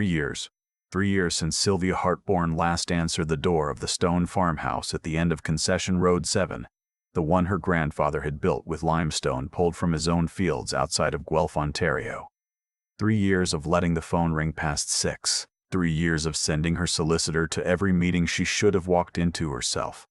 3 years. 3 years since Sylvia Hartborn last answered the door of the stone farmhouse at the end of Concession Road 7, the one her grandfather had built with limestone pulled from his own fields outside of Guelph, Ontario. 3 years of letting the phone ring past 6. 3 years of sending her solicitor to every meeting she should have walked into herself.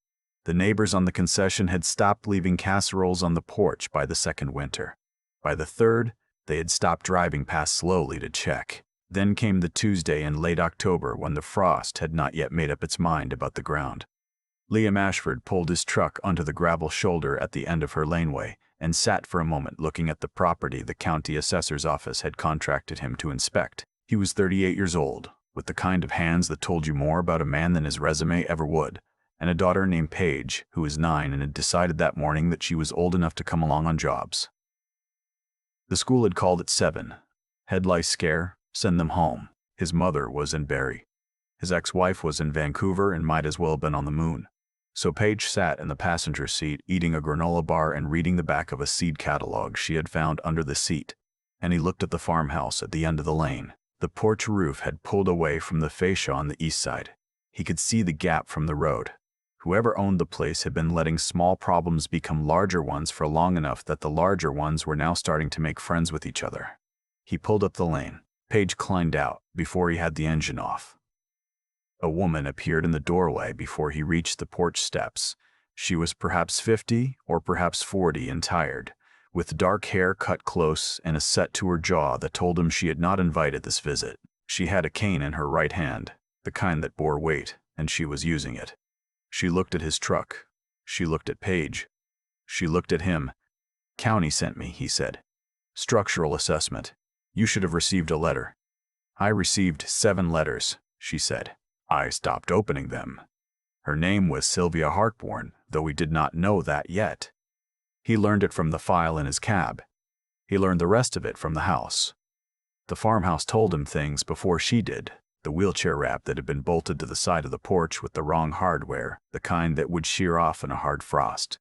The neighbors on the concession had stopped leaving casseroles on the porch by the second winter. By the third, they had stopped driving past slowly to check. Then came the Tuesday in late October when the frost had not yet made up its mind about the ground. Liam Ashford pulled his truck onto the gravel shoulder at the end of her laneway and sat for a moment looking at the property the county assessor's office had contracted him to inspect. He was 38 years old, with the kind of hands that told you more about a man than his resume ever would, and a daughter named Paige, who was 9 and had decided that morning that she was old enough to come along on jobs. The school had called at 7. Head lice scare, send them home. His mother was in Barrie. His ex-wife was in Vancouver and might as well have been on the moon. So Paige sat in the passenger seat eating a granola bar and reading the back of a seed catalog she had found under the seat, and he looked at the farmhouse at the end of the lane. The porch roof had pulled away from the fascia on the east side. He could see the gap from the road. Whoever owned the place had been letting small problems become larger ones for long enough that the larger ones were now starting to make friends with each other. He pulled up the lane. Paige climbed out before he had the engine off. A woman appeared in the doorway before he reached the porch steps. She was perhaps 50 or perhaps 40 and tired, with dark hair cut close and a set to her jaw that told him she had not invited this visit. She had a cane in her right hand, the kind that bore weight, and she was using it. She looked at his truck. She looked at Paige. She looked at him. "County sent me," he said. "Structural assessment. You should have received a letter." "I received 7 letters," she said. "I stopped opening them." Her name was Sylvia Hartborn, though he did not know that yet. He learned it from the file in his cab. He learned the rest of it from the house. The farmhouse told him things before she did. The wheelchair wrap that had been bolted to the side of the porch with the wrong hardware, the kind that would shear off in a hard frost.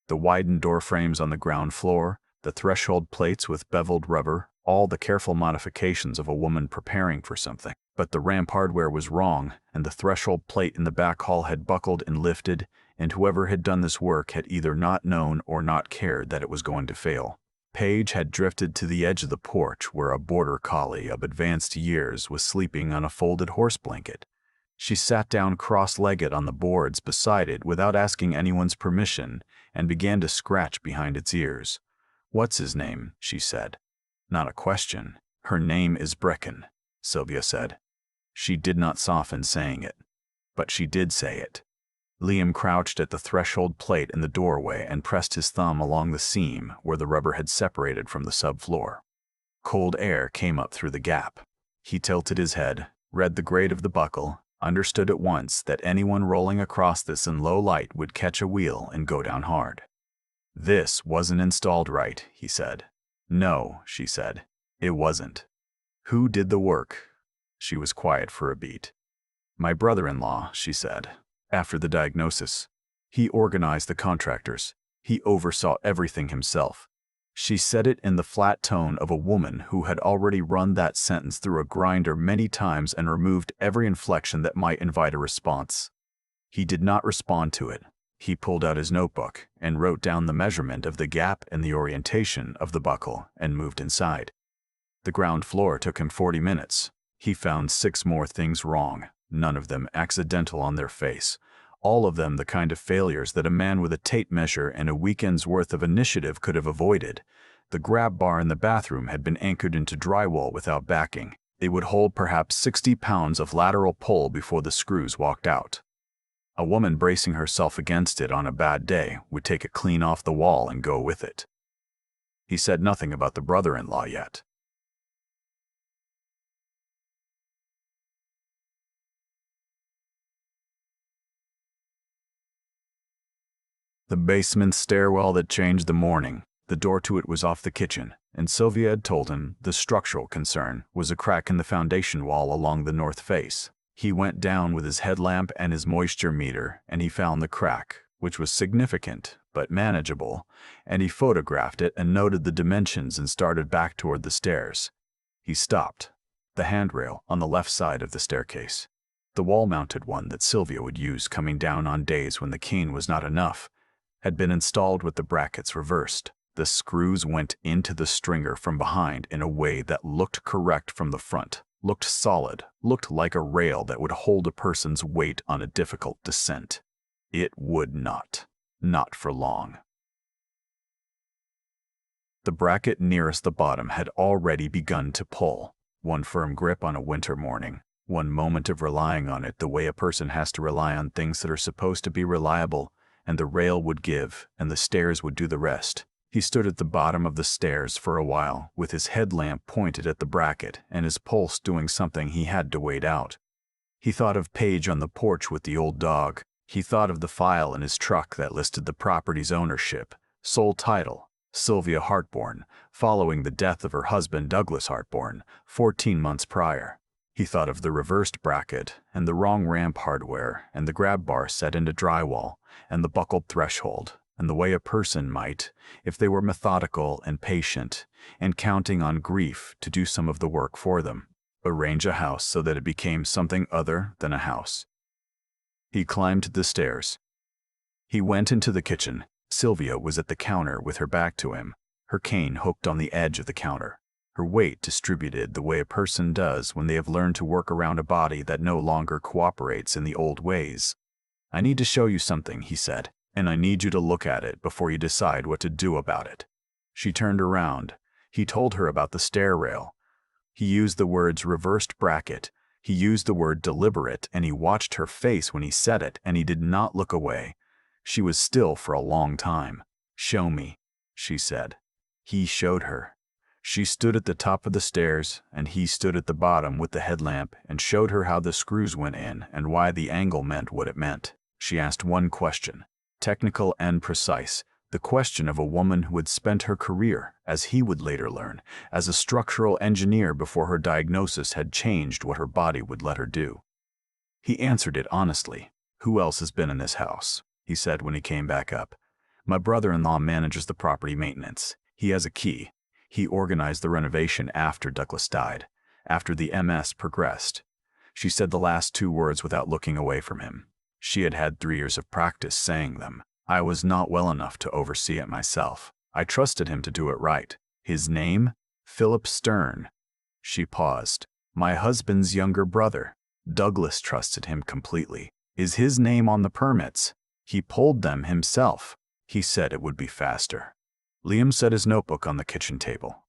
The widened door frames on the ground floor, the threshold plates with beveled rubber, all the careful modifications of a woman preparing for something. But the ramp hardware was wrong, and the threshold plate in the back hall had buckled and lifted, and whoever had done this work had either not known or not cared that it was going to fail. Paige had drifted to the edge of the porch where a border collie of advanced years was sleeping on a folded horse blanket. She sat down cross-legged on the boards beside it without asking anyone's permission and began to scratch behind its ears. "What's his name?" she said. Not a question. "Her name is Brecken," Sylvia said. She did not soften saying it, but she did say it. Liam crouched at the threshold plate in the doorway and pressed his thumb along the seam where the rubber had separated from the subfloor. Cold air came up through the gap. He tilted his head, read the grade of the buckle, understood at once that anyone rolling across this in low light would catch a wheel and go down hard. "This wasn't installed right," he said. "No," she said. "It wasn't." "Who did the work?" She was quiet for a beat. "My brother-in-law," she said. "After the diagnosis, he organized the contractors. He oversaw everything himself." She said it in the flat tone of a woman who had already run that sentence through a grinder many times and removed every inflection that might invite a response. He did not respond to it. He pulled out his notebook and wrote down the measurement of the gap and the orientation of the buckle and moved inside. The ground floor took him 40 minutes. He found 6 more things wrong, none of them accidental on their face, all of them the kind of failures that a man with a tape measure and a weekend's worth of initiative could have avoided. The grab bar in the bathroom had been anchored into drywall without backing. It would hold perhaps 60 pounds of lateral pull before the screws walked out. A woman bracing herself against it on a bad day would take it clean off the wall and go with it. He said nothing about the brother-in-law yet. The basement stairwell that changed the morning, the door to it was off the kitchen, and Sylvia had told him the structural concern was a crack in the foundation wall along the north face. He went down with his headlamp and his moisture meter, and he found the crack, which was significant but manageable, and he photographed it and noted the dimensions and started back toward the stairs. He stopped. the handrail on the left side of the staircase. The wall-mounted one that Sylvia would use coming down on days when the cane was not enough had been installed with the brackets reversed. The screws went into the stringer from behind in a way that looked correct from the front, looked solid, looked like a rail that would hold a person's weight on a difficult descent. It would not for long. The bracket nearest the bottom had already begun to pull. One firm grip on a winter morning, one moment of relying on it the way a person has to rely on things that are supposed to be reliable, and the rail would give, and the stairs would do the rest. He stood at the bottom of the stairs for a while, with his headlamp pointed at the bracket and his pulse doing something he had to wait out. He thought of Paige on the porch with the old dog. He thought of the file in his truck that listed the property's ownership, sole title, Sylvia Hartborn, following the death of her husband Douglas Hartborn 14 months prior. He thought of the reversed bracket, and the wrong ramp hardware, and the grab bar set into drywall, and the buckled threshold, and the way a person might, if they were methodical and patient, and counting on grief to do some of the work for them, arrange a house so that it became something other than a house. He climbed the stairs. He went into the kitchen. Sylvia was at the counter with her back to him, her cane hooked on the edge of the counter, her weight distributed the way a person does when they have learned to work around a body that no longer cooperates in the old ways. "I need to show you something," he said, "and I need you to look at it before you decide what to do about it." She turned around. He told her about the stair rail. He used the words reversed bracket. He used the word deliberate, and he watched her face when he said it, and he did not look away. She was still for a long time. "Show me," she said. He showed her. She stood at the top of the stairs, and he stood at the bottom with the headlamp and showed her how the screws went in and why the angle meant what it meant. She asked one question, technical and precise, the question of a woman who had spent her career, as he would later learn, as a structural engineer before her diagnosis had changed what her body would let her do. He answered it honestly. "Who else has been in this house?" he said when he came back up. "My brother-in-law manages the property maintenance. He has a key. He organized the renovation after Douglas died, after the MS progressed." She said the last two words without looking away from him. She had had 3 years of practice saying them. "I was not well enough to oversee it myself. I trusted him to do it right." "His name? Philip Stern." She paused. "My husband's younger brother. Douglas trusted him completely. Is his name on the permits? He pulled them himself. He said it would be faster." Liam set his notebook on the kitchen table.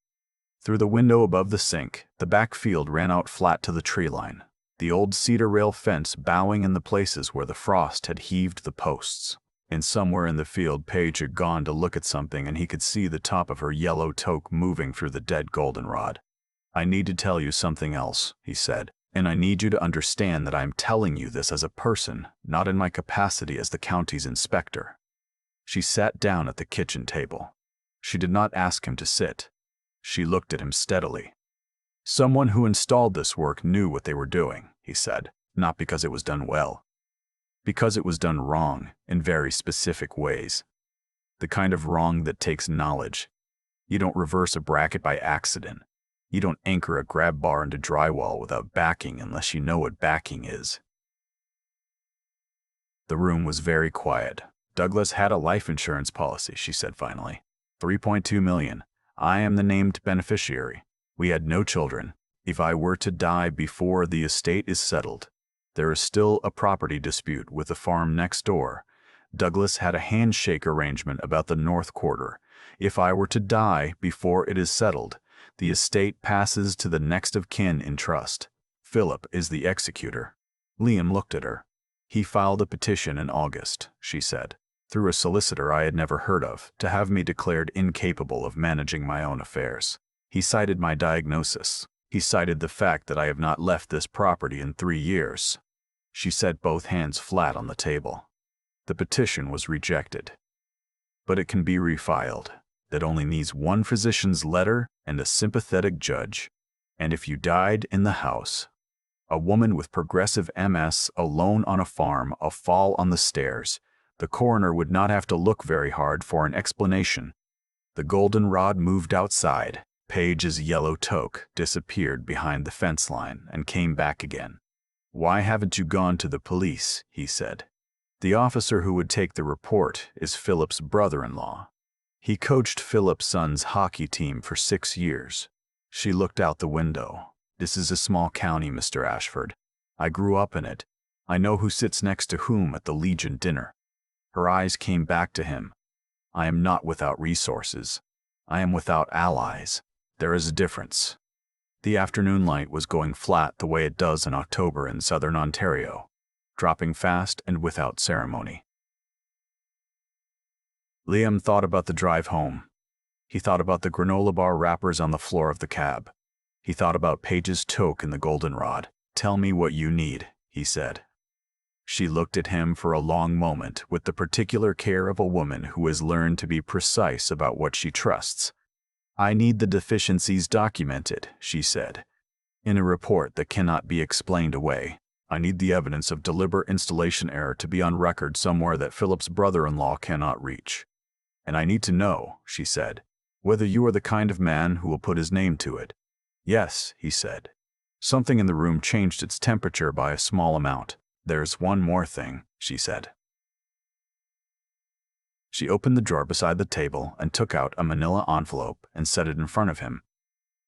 Through the window above the sink, the back field ran out flat to the tree line, the old cedar rail fence bowing in the places where the frost had heaved the posts. And somewhere in the field Paige had gone to look at something, and he could see the top of her yellow toque moving through the dead goldenrod. "I need to tell you something else," he said, "and I need you to understand that I am telling you this as a person, not in my capacity as the county's inspector." She sat down at the kitchen table. She did not ask him to sit. She looked at him steadily. "Someone who installed this work knew what they were doing," he said, "not because it was done well. Because it was done wrong in very specific ways. The kind of wrong that takes knowledge. You don't reverse a bracket by accident. You don't anchor a grab bar into drywall without backing unless you know what backing is." The room was very quiet. "Douglas had a life insurance policy," she said finally. $3.2 million. I am the named beneficiary. We had no children. If I were to die before the estate is settled, there is still a property dispute with the farm next door. Douglas had a handshake arrangement about the north quarter. If I were to die before it is settled, the estate passes to the next of kin in trust. Philip is the executor." Liam looked at her. "He filed a petition in August," she said, "through a solicitor I had never heard of, to have me declared incapable of managing my own affairs. He cited my diagnosis. He cited the fact that I have not left this property in 3 years." She set both hands flat on the table. "The petition was rejected. But it can be refiled. That only needs one physician's letter and a sympathetic judge. And if you died in the house, a woman with progressive MS alone on a farm, a fall on the stairs, the coroner would not have to look very hard for an explanation. The goldenrod moved outside. Paige's yellow toque disappeared behind the fence line and came back again. "Why haven't you gone to the police?" he said. "The officer who would take the report is Philip's brother-in-law. He coached Philip's son's hockey team for 6 years." She looked out the window. "This is a small county, Mr. Ashford. I grew up in it. I know who sits next to whom at the Legion dinner." Her eyes came back to him. "I am not without resources. I am without allies. There is a difference." The afternoon light was going flat the way it does in October in southern Ontario, dropping fast and without ceremony. Liam thought about the drive home. He thought about the granola bar wrappers on the floor of the cab. He thought about Paige's toque in the goldenrod. "Tell me what you need," he said. She looked at him for a long moment with the particular care of a woman who has learned to be precise about what she trusts. "I need the deficiencies documented," she said, "in a report that cannot be explained away. I need the evidence of deliberate installation error to be on record somewhere that Philip's brother-in-law cannot reach. And I need to know," she said, "whether you are the kind of man who will put his name to it." "Yes," he said. Something in the room changed its temperature by a small amount. "There's one more thing," she said. She opened the drawer beside the table and took out a manila envelope and set it in front of him.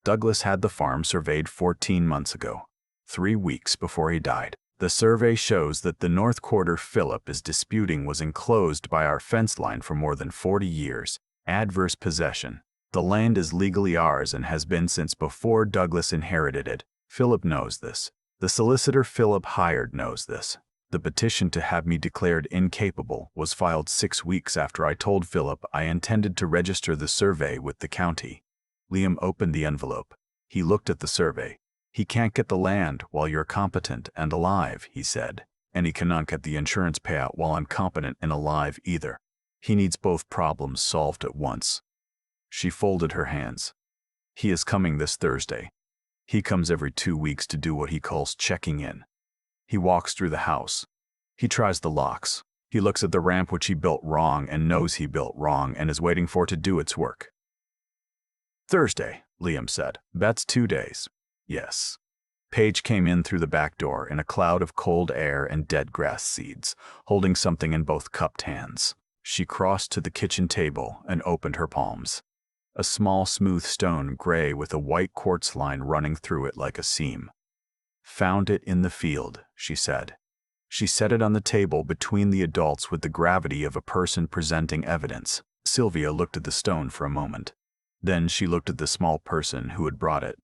Douglas had the farm surveyed 14 months ago, 3 weeks before he died. "The survey shows that the north quarter Philip is disputing was enclosed by our fence line for more than 40 years. Adverse possession. The land is legally ours and has been since before Douglas inherited it. Philip knows this. The solicitor Philip hired knows this. The petition to have me declared incapable was filed 6 weeks after I told Philip I intended to register the survey with the county." Liam opened the envelope. He looked at the survey. "He can't get the land while you're competent and alive," he said, "and he cannot get the insurance payout while I'm competent and alive either. He needs both problems solved at once." She folded her hands. "He is coming this Thursday. He comes every 2 weeks to do what he calls checking in. He walks through the house. He tries the locks. He looks at the ramp which he built wrong and knows he built wrong and is waiting for it to do its work." "Thursday," Liam said. "That's 2 days." "Yes." Paige came in through the back door in a cloud of cold air and dead grass seeds, holding something in both cupped hands. She crossed to the kitchen table and opened her palms. A small smooth stone gray with a white quartz line running through it like a seam. "Found it in the field," she said. She set it on the table between the adults with the gravity of a person presenting evidence. Sylvia looked at the stone for a moment. Then she looked at the small person who had brought it.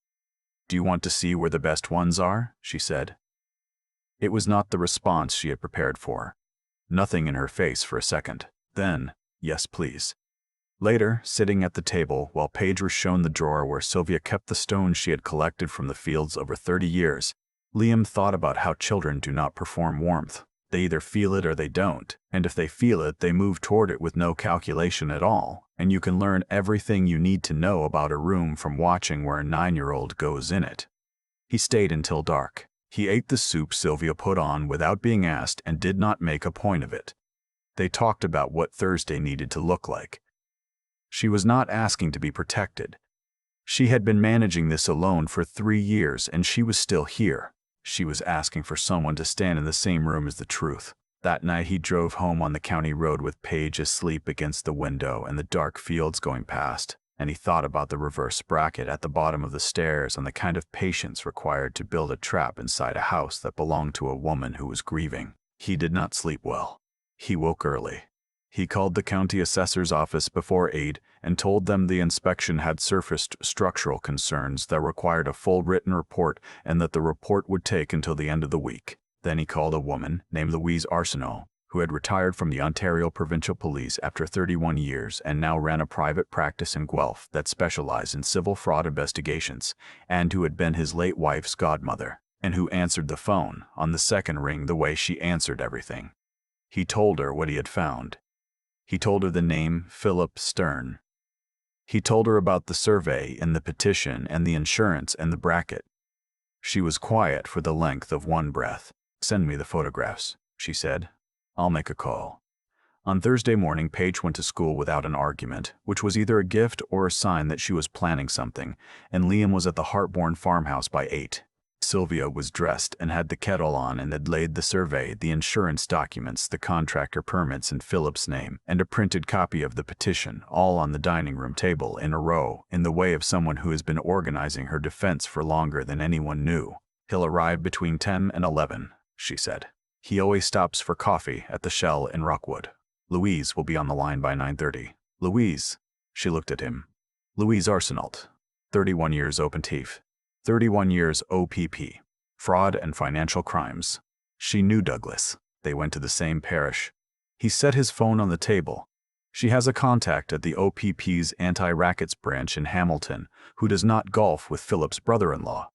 "Do you want to see where the best ones are?" she said. It was not the response she had prepared for. Nothing in her face for a second. Then, "Yes, please." Later, sitting at the table while Paige was shown the drawer where Sylvia kept the stones she had collected from the fields over 30 years, Liam thought about how children do not perform warmth. They either feel it or they don't, and if they feel it, they move toward it with no calculation at all, and you can learn everything you need to know about a room from watching where a 9-year-old goes in it. He stayed until dark. He ate the soup Sylvia put on without being asked and did not make a point of it. They talked about what Thursday needed to look like. She was not asking to be protected. She had been managing this alone for 3 years and she was still here. She was asking for someone to stand in the same room as the truth. That night he drove home on the county road with Paige asleep against the window and the dark fields going past, and he thought about the reverse bracket at the bottom of the stairs and the kind of patience required to build a trap inside a house that belonged to a woman who was grieving. He did not sleep well. He woke early. He called the county assessor's office before 8 and told them the inspection had surfaced structural concerns that required a full written report and that the report would take until the end of the week. Then he called a woman named Louise Arsenault, who had retired from the Ontario Provincial Police after 31 years and now ran a private practice in Guelph that specialized in civil fraud investigations, and who had been his late wife's godmother, and who answered the phone on the second ring the way she answered everything. He told her what he had found. He told her the name Philip Stern. He told her about the survey and the petition and the insurance and the bracket. She was quiet for the length of one breath. "Send me the photographs," she said. "I'll make a call." On Thursday morning, Paige went to school without an argument, which was either a gift or a sign that she was planning something, and Liam was at the Hartbourne farmhouse by 8. Sylvia was dressed and had the kettle on and had laid the survey, the insurance documents, the contractor permits in Philip's name, and a printed copy of the petition, all on the dining room table in a row, in the way of someone who has been organizing her defense for longer than anyone knew. "He'll arrive between 10 and 11, she said. "He always stops for coffee at the Shell in Rockwood. Louise will be on the line by 9:30. "Louise," she looked at him. "Louise Arsenault, 31 years open teeth. 31 years OPP, fraud and financial crimes." She knew Douglas. They went to the same parish. He set his phone on the table. "She has a contact at the OPP's anti-rackets branch in Hamilton who does not golf with Philip's brother-in-law."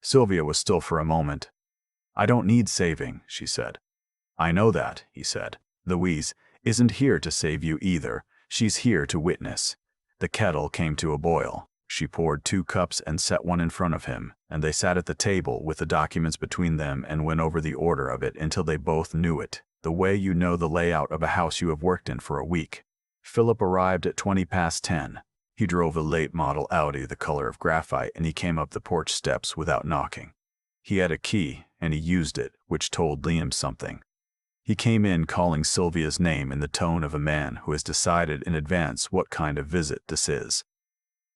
Sylvia was still for a moment. "I don't need saving," she said. "I know that," he said. "Louise isn't here to save you either. She's here to witness." The kettle came to a boil. She poured 2 cups and set one in front of him, and they sat at the table with the documents between them and went over the order of it until they both knew it, the way you know the layout of a house you have worked in for a week. Philip arrived at 20 past 10. He drove a late model Audi the color of graphite, and he came up the porch steps without knocking. He had a key, and he used it, which told Liam something. He came in calling Sylvia's name in the tone of a man who has decided in advance what kind of visit this is.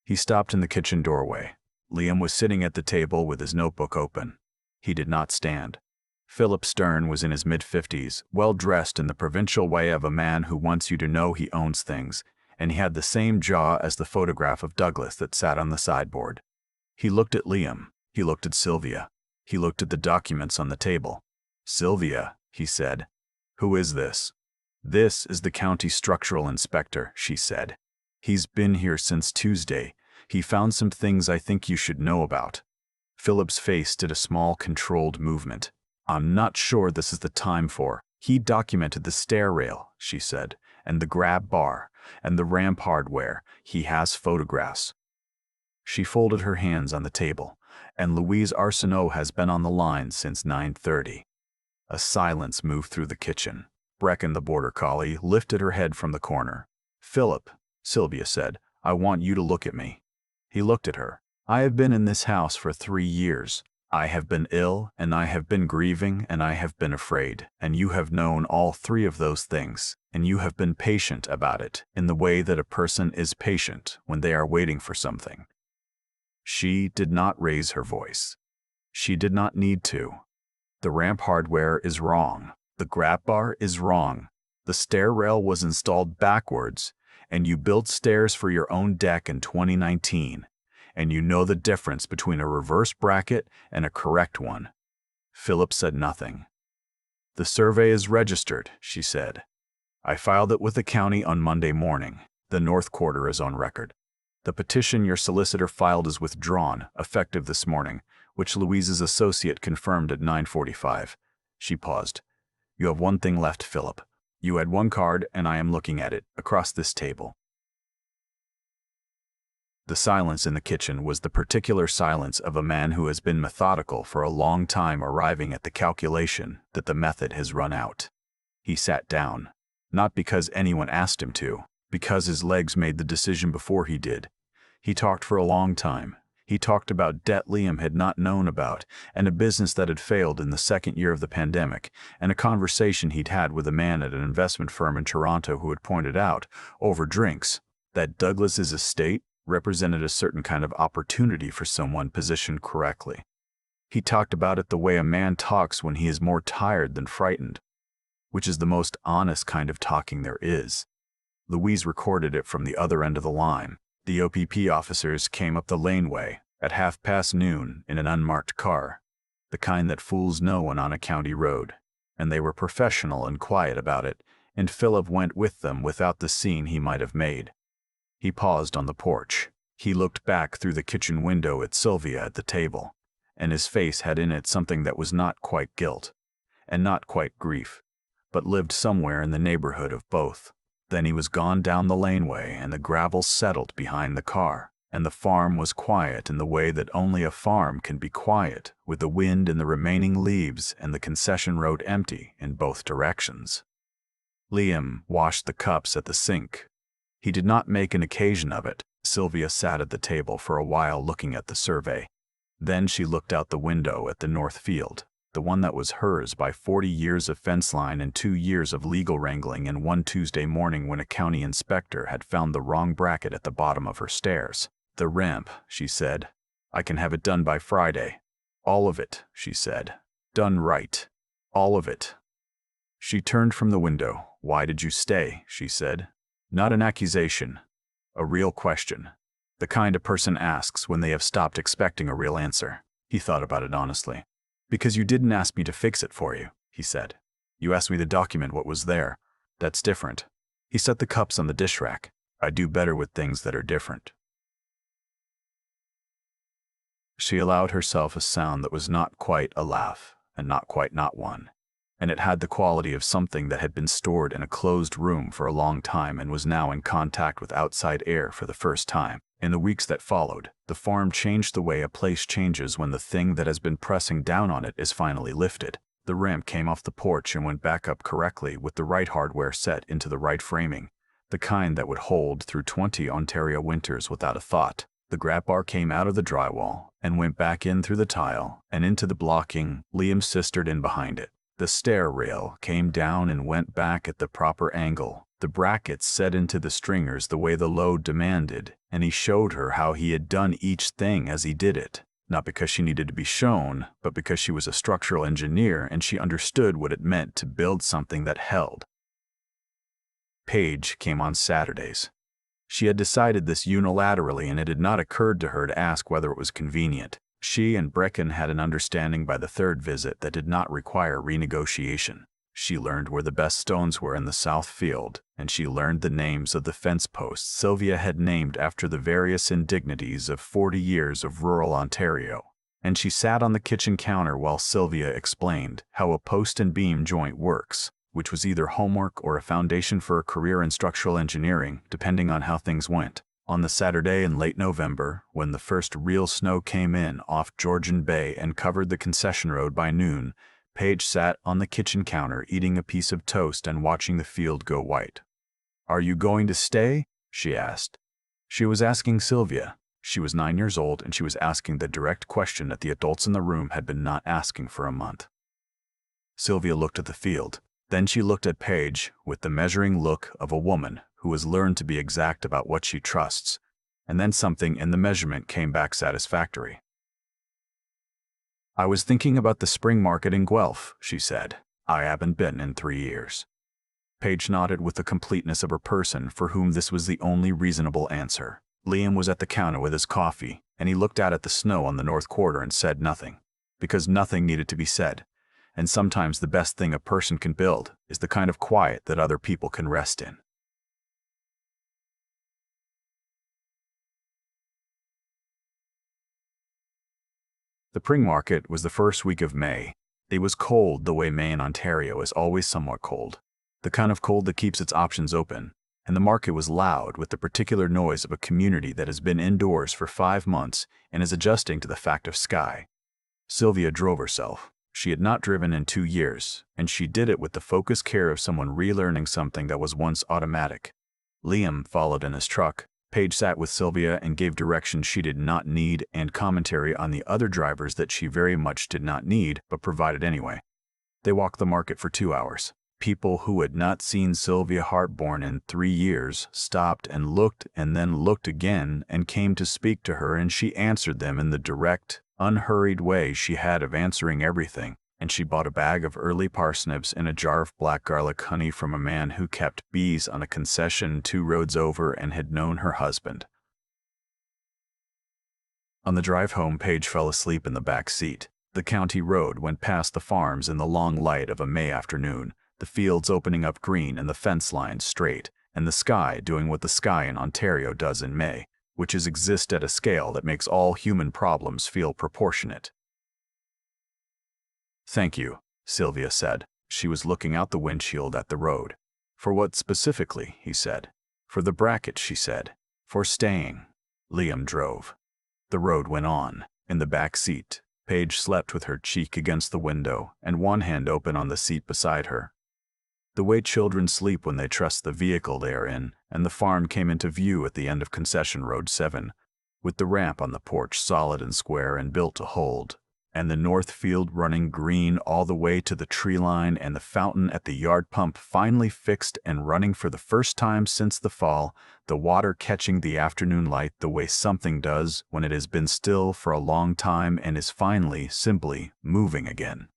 He stopped in the kitchen doorway. Liam was sitting at the table with his notebook open. He did not stand. Philip Stern was in his mid-50s, well-dressed in the provincial way of a man who wants you to know he owns things, and he had the same jaw as the photograph of Douglas that sat on the sideboard. He looked at Liam. He looked at Sylvia. He looked at the documents on the table. "Sylvia," he said. "Who is this?" "This is the county structural inspector," she said. "He's been here since Tuesday. He found some things I think you should know about." Philip's face did a small, controlled movement. "I'm not sure this is the time for." "He documented the stair rail," she said, "and the grab bar, and the ramp hardware. He has photographs." She folded her hands on the table. "And Louise Arsenault has been on the line since 9:30. A silence moved through the kitchen. Brecken, the border collie, lifted her head from the corner. "Philip," Sylvia said, "I want you to look at me." He looked at her. "I have been in this house for 3 years. I have been ill, and I have been grieving, and I have been afraid, and you have known all 3 of those things, and you have been patient about it, in the way that a person is patient when they are waiting for something." She did not raise her voice. She did not need to. "The ramp hardware is wrong. The grab bar is wrong. The stair rail was installed backwards, and you built stairs for your own deck in 2019, and you know the difference between a reverse bracket and a correct one." Philip said nothing. "The survey is registered," she said. "I filed it with the county on Monday morning. The North Quarter is on record. The petition your solicitor filed is withdrawn, effective this morning, which Louise's associate confirmed at 9:45. She paused. "You have one thing left, Philip. You had 1 card, and I am looking at it, across this table." The silence in the kitchen was the particular silence of a man who has been methodical for a long time, arriving at the calculation that the method has run out. He sat down, not because anyone asked him to, because his legs made the decision before he did. He talked for a long time. He talked about debt Liam had not known about, and a business that had failed in the 2nd year of the pandemic, and a conversation he'd had with a man at an investment firm in Toronto who had pointed out, over drinks, that Douglas's estate represented a certain kind of opportunity for someone positioned correctly. He talked about it the way a man talks when he is more tired than frightened, which is the most honest kind of talking there is. Louise recorded it from the other end of the line. The OPP officers came up the laneway at noon in an unmarked car, the kind that fools no one on a county road, and they were professional and quiet about it, and Philip went with them without the scene he might have made. He paused on the porch. He looked back through the kitchen window at Sylvia at the table, and his face had in it something that was not quite guilt, and not quite grief, but lived somewhere in the neighborhood of both. Then he was gone down the laneway, and the gravel settled behind the car, and the farm was quiet in the way that only a farm can be quiet, with the wind and the remaining leaves and the concession road empty in both directions. Liam washed the cups at the sink. He did not make an occasion of it. Sylvia sat at the table for a while looking at the survey. Then she looked out the window at the north field, the one that was hers by 40 years of fence line and 2 years of legal wrangling, and one Tuesday morning when a county inspector had found the wrong bracket at the bottom of her stairs. "The ramp," she said. "I can have it done by Friday." "All of it," she said. "Done right. All of it." She turned from the window. "Why did you stay?" she said. Not an accusation. A real question. The kind a person asks when they have stopped expecting a real answer. He thought about it honestly. "Because you didn't ask me to fix it for you," he said. "You asked me to document what was there. That's different." He set the cups on the dish rack. "I do better with things that are different." She allowed herself a sound that was not quite a laugh, and not quite not one. And it had the quality of something that had been stored in a closed room for a long time and was now in contact with outside air for the first time. In the weeks that followed, the farm changed the way a place changes when the thing that has been pressing down on it is finally lifted. The ramp came off the porch and went back up correctly with the right hardware set into the right framing, the kind that would hold through 20 Ontario winters without a thought. The grab bar came out of the drywall and went back in through the tile and into the blocking. Liam sistered in behind it. The stair rail came down and went back at the proper angle. The brackets set into the stringers the way the load demanded, and he showed her how he had done each thing as he did it. Not because she needed to be shown, but because she was a structural engineer and she understood what it meant to build something that held. Paige came on Saturdays. She had decided this unilaterally, and it had not occurred to her to ask whether it was convenient. She and Brecken had an understanding by the third visit that did not require renegotiation. She learned where the best stones were in the south field, and she learned the names of the fence posts Sylvia had named after the various indignities of 40 years of rural Ontario. And she sat on the kitchen counter while Sylvia explained how a post and beam joint works, which was either homework or a foundation for a career in structural engineering, depending on how things went. On the Saturday in late November, when the first real snow came in off Georgian Bay and covered the concession road by noon, Paige sat on the kitchen counter eating a piece of toast and watching the field go white. "Are you going to stay?" she asked. She was asking Sylvia. She was 9 years old, and she was asking the direct question that the adults in the room had been not asking for a month. Sylvia looked at the field. Then she looked at Paige with the measuring look of a woman who has learned to be exact about what she trusts, and then something in the measurement came back satisfactory. "I was thinking about the spring market in Guelph," she said. "I haven't been in 3 years." Paige nodded with the completeness of a person for whom this was the only reasonable answer. Liam was at the counter with his coffee, and he looked out at the snow on the north quarter and said nothing, because nothing needed to be said. And sometimes the best thing a person can build is the kind of quiet that other people can rest in. The spring market was the first week of May. It was cold the way May in Ontario is always somewhat cold, the kind of cold that keeps its options open, and the market was loud with the particular noise of a community that has been indoors for 5 months and is adjusting to the fact of sky. Sylvia drove herself. She had not driven in 2 years, and she did it with the focused care of someone relearning something that was once automatic. Liam followed in his truck. Paige sat with Sylvia and gave directions she did not need and commentary on the other drivers that she very much did not need but provided anyway. They walked the market for 2 hours. People who had not seen Sylvia Hartborn in 3 years stopped and then looked again and came to speak to her, and she answered them in the direct, unhurried way she had of answering everything. And she bought a bag of early parsnips and a jar of black garlic honey from a man who kept bees on a concession 2 roads over and had known her husband. On the drive home, Paige fell asleep in the back seat. The county road went past the farms in the long light of a May afternoon, the fields opening up green and the fence lines straight, and the sky doing what the sky in Ontario does in May, which is exist at a scale that makes all human problems feel proportionate. "Thank you," Sylvia said. She was looking out the windshield at the road. "For what specifically?" he said. "For the bracket," she said. "For staying." Liam drove. The road went on. In the back seat, Paige slept with her cheek against the window and one hand open on the seat beside her. The way children sleep when they trust the vehicle they are in, and the farm came into view at the end of Concession Road 7, with the ramp on the porch solid and square and built to hold, and the north field running green all the way to the tree line, and the fountain at the yard pump finally fixed and running for the first time since the fall, the water catching the afternoon light the way something does when it has been still for a long time and is finally, simply moving again.